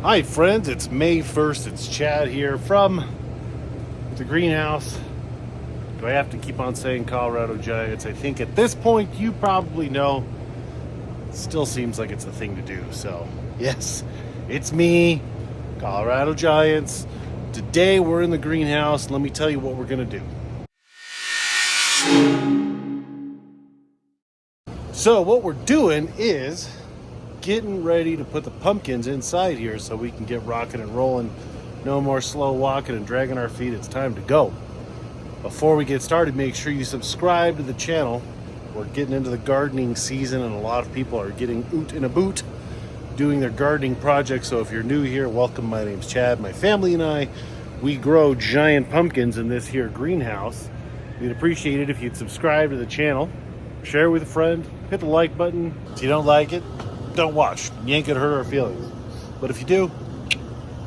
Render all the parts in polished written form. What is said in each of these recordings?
Hi friends, it's May 1st. It's Chad here from the greenhouse. Do I have to keep on saying Colorado Giants? I think at this point you probably know. It still seems like it's a thing to do. So yes, it's me, Colorado Giants. Today we're in the greenhouse. Let me tell you what we're gonna do. So what we're doing is getting ready to put the pumpkins inside here so we can get rocking and rolling. No more slow walking and dragging our feet. It's time to go. Before we get started, make sure you subscribe to the channel. We're getting into the gardening season and a lot of people are getting oot in a boot doing their gardening projects. So if you're new here, welcome. My name's Chad. My family and I, we grow giant pumpkins in this here greenhouse. We'd appreciate it if you'd subscribe to the channel, share with a friend, hit the like button. If you don't like it, don't watch. You ain't gonna hurt our feelings. But if you do,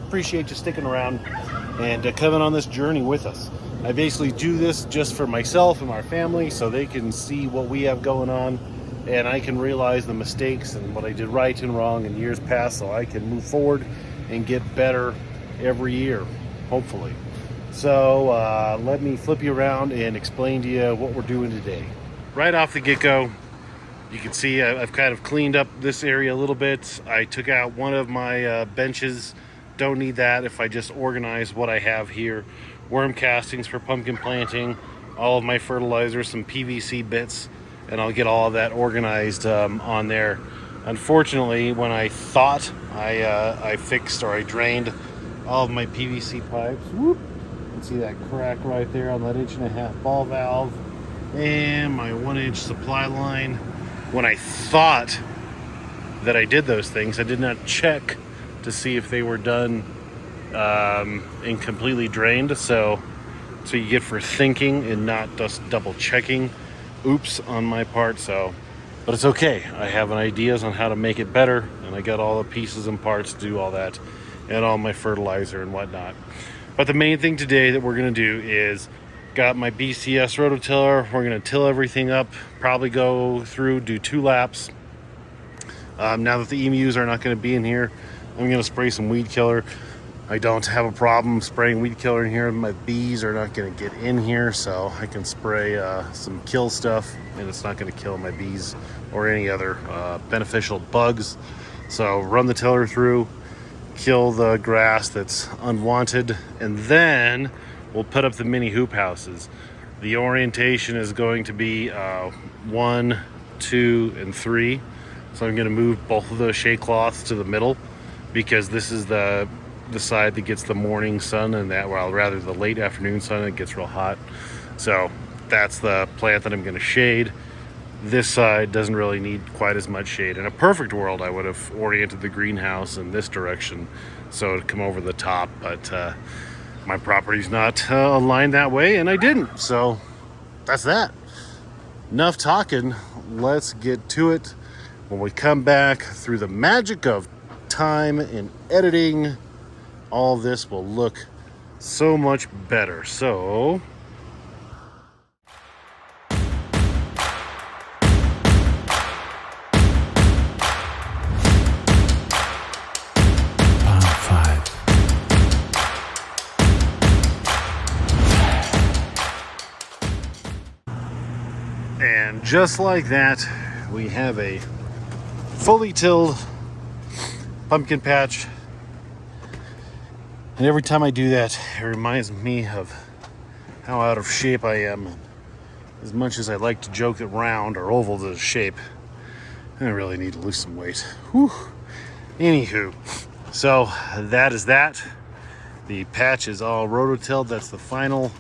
appreciate you sticking around and coming on this journey with us. I basically do this just for myself and our family so they can see what we have going on and I can realize the mistakes and what I did right and wrong in years past so I can move forward and get better every year, hopefully. So let me flip you around and explain to you what we're doing today. Right off the get-go, you can see I've kind of cleaned up this area a little bit. I took out one of my benches. Don't need that if I just organize what I have here. Worm castings for pumpkin planting, all of my fertilizer, some PVC bits, and I'll get all of that organized on there. Unfortunately, when I thought I fixed or I drained all of my PVC pipes, whoop, you can see that crack right there on that 1.5-inch ball valve and my 1-inch supply line. When I thought that I did those things, I did not check to see if they were done and completely drained. So you get for thinking and not just double checking. Oops on my part. But it's okay. I have ideas on how to make it better, and I got all the pieces and parts to do all that, and all my fertilizer and whatnot. But the main thing today that we're gonna do is got my BCS rototiller. We're gonna till everything up, probably go through, do 2 laps. Now that the emus are not gonna be in here, I'm gonna spray some weed killer. I don't have a problem spraying weed killer in here. My bees are not gonna get in here, so I can spray some kill stuff and it's not gonna kill my bees or any other beneficial bugs. So run the tiller through, kill the grass that's unwanted, and then we'll put up the mini hoop houses. The orientation is going to be 1, 2, and 3. So I'm gonna move both of those shade cloths to the middle because this is the side that gets the morning sun and that, well, rather the late afternoon sun. It gets real hot. So that's the plant that I'm gonna shade. This side doesn't really need quite as much shade. In a perfect world, I would have oriented the greenhouse in this direction so it'd come over the top, but my property's not aligned that way, and I didn't. So that's that. Enough talking. Let's get to it. When we come back, through the magic of time and editing, all this will look so much better. So and just like that, we have a fully tilled pumpkin patch. And every time I do that, it reminds me of how out of shape I am. As much as I like to joke that round or oval is a shape, I really need to lose some weight. Whew. Anywho, so that is that. The patch is all rototilled. That's the final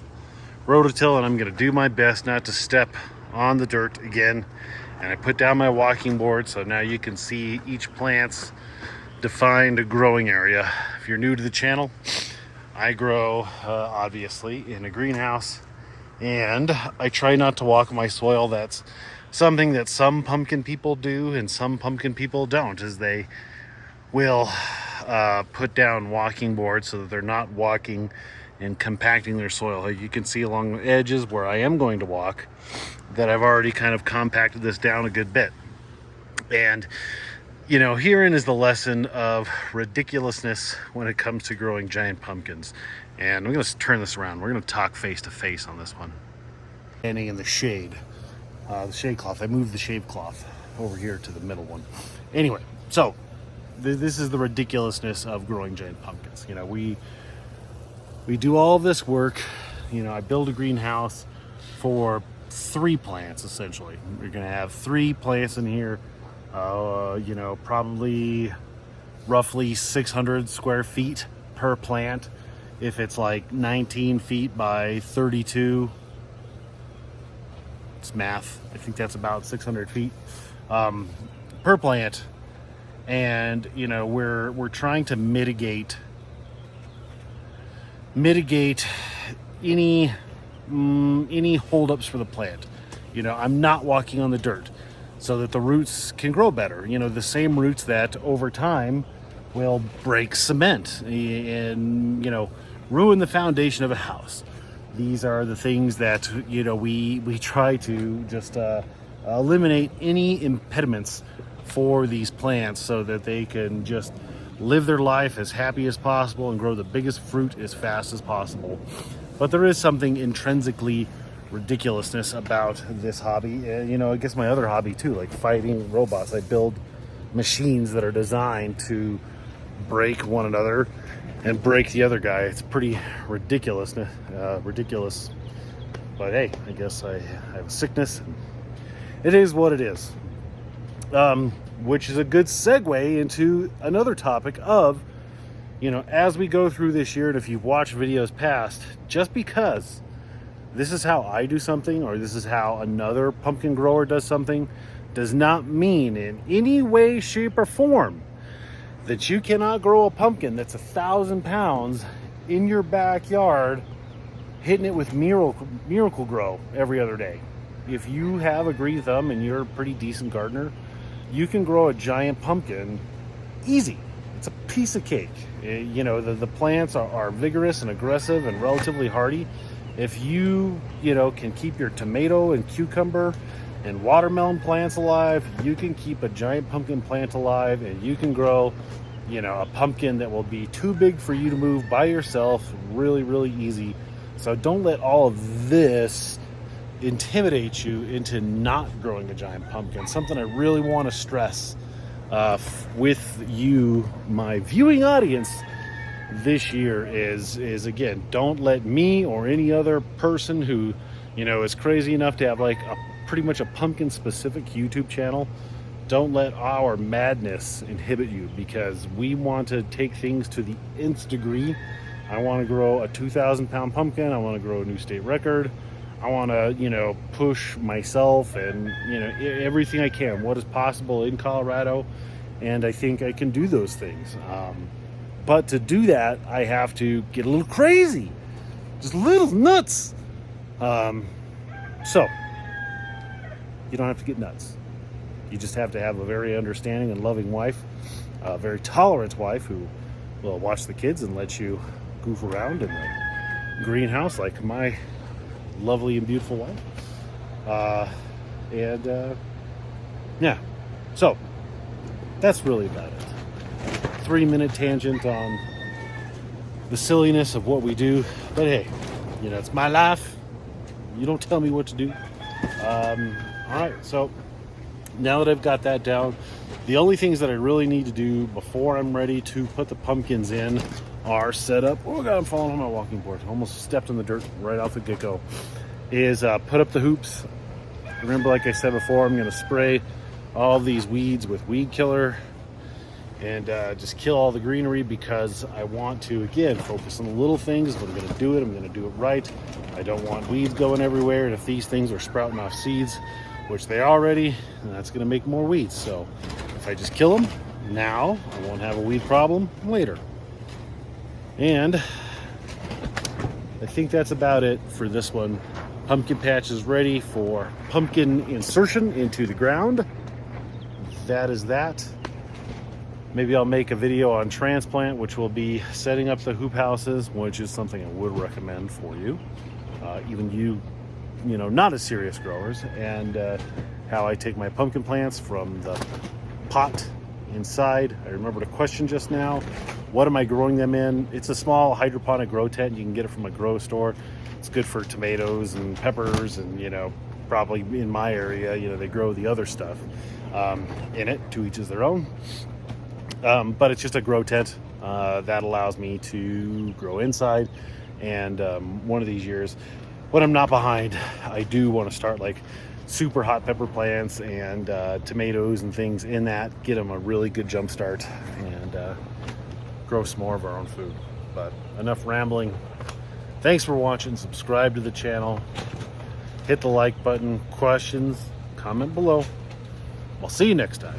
rototill, and I'm gonna do my best not to step on the dirt again. And I put down my walking board so now you can see each plant's defined growing area. If you're new to the channel, I grow obviously in a greenhouse, and I try not to walk my soil. That's something that some pumpkin people do and some pumpkin people don't, is they will put down walking boards so that they're not walking and compacting their soil. You can see along the edges where I am going to walk that I've already kind of compacted this down a good bit. And You know, herein is the lesson of ridiculousness when it comes to growing giant pumpkins. And I'm going to turn this around. We're going to talk face to face on this one. Standing in the shade cloth. I moved the shade cloth over here to the middle one. Anyway, so this is the ridiculousness of growing giant pumpkins. You know, we do all of this work. You know, I build a greenhouse for 3 plants essentially. You're going to have 3 plants in here. You know, probably roughly 600 square feet per plant. If it's like 19 feet by 32, it's math. I think that's about 600 feet per plant. And you know, we're trying to mitigate any holdups for the plant. You know, I'm not walking on the dirt so that the roots can grow better. You know, the same roots that over time will break cement and, you know, ruin the foundation of a house. These are the things that, you know, we try to just eliminate any impediments for these plants so that they can just live their life as happy as possible and grow the biggest fruit as fast as possible. But there is something intrinsically ridiculousness about this hobby. You know, I guess my other hobby too, like fighting robots. I build machines that are designed to break one another and break the other guy. It's pretty ridiculous. But hey, I guess I have a sickness. It is what it is. Which is a good segue into another topic of, you know, as we go through this year, and if you've watched videos past, just because this is how I do something or this is how another pumpkin grower does something does not mean in any way, shape, or form that you cannot grow a pumpkin that's 1,000 pounds in your backyard, hitting it with Miracle Grow every other day. If you have a green thumb and you're a pretty decent gardener, you can grow a giant pumpkin easy. It's a piece of cake. You know, the plants are vigorous and aggressive and relatively hardy. If you know, can keep your tomato and cucumber and watermelon plants alive, you can keep a giant pumpkin plant alive, and you can grow, you know, a pumpkin that will be too big for you to move by yourself really, really easy. So don't let all of this intimidate you into not growing a giant pumpkin. Something I really want to stress with you, my viewing audience, this year is again, don't let me or any other person who, you know, is crazy enough to have like pretty much a pumpkin specific YouTube channel, don't let our madness inhibit you, because we want to take things to the nth degree. I want to grow a 2,000 pound pumpkin. I want to grow a new state record. I want to, you know, push myself and, you know, everything I can, what is possible in Colorado. And I think I can do those things. But to do that, I have to get a little crazy, just a little nuts. So you don't have to get nuts. You just have to have a very understanding and loving wife, a very tolerant wife who will watch the kids and let you goof around in the greenhouse like my lovely and beautiful wife. Yeah, so that's really about it. 3-minute tangent on the silliness of what we do, but hey, you know, it's my life. You don't tell me what to do. All right, so now that I've got that down, the only things that I really need to do before I'm ready to put the pumpkins in are set up. Oh God, I'm falling on my walking board. Almost stepped in the dirt right off the get-go. Is put up the hoops. Remember, like I said before, I'm going to spray all these weeds with weed killer and just kill all the greenery, because I want to, again, focus on the little things. If I'm going to do it, I'm going to do it right. I don't want weeds going everywhere, and if these things are sprouting off seeds, which they already, that's going to make more weeds. So if I just kill them now, I won't have a weed problem later. And I think that's about it for this one. Pumpkin patch is ready for pumpkin insertion into the ground. That is that. Maybe I'll make a video on transplant, which will be setting up the hoop houses, which is something I would recommend for you, even you know, not as serious growers, and how I take my pumpkin plants from the pot inside. I remembered a question just now. What am I growing them in? It's a small hydroponic grow tent. You can get it from a grow store. It's good for tomatoes and peppers, and probably in my area, they grow the other stuff in it. To each is their own. But it's just a grow tent that allows me to grow inside. And one of these years, when I'm not behind, I do want to start like super hot pepper plants and tomatoes and things in that. Get them a really good jump start and grow some more of our own food. But enough rambling. Thanks for watching. Subscribe to the channel. Hit the like button. Questions, comment below. I'll see you next time.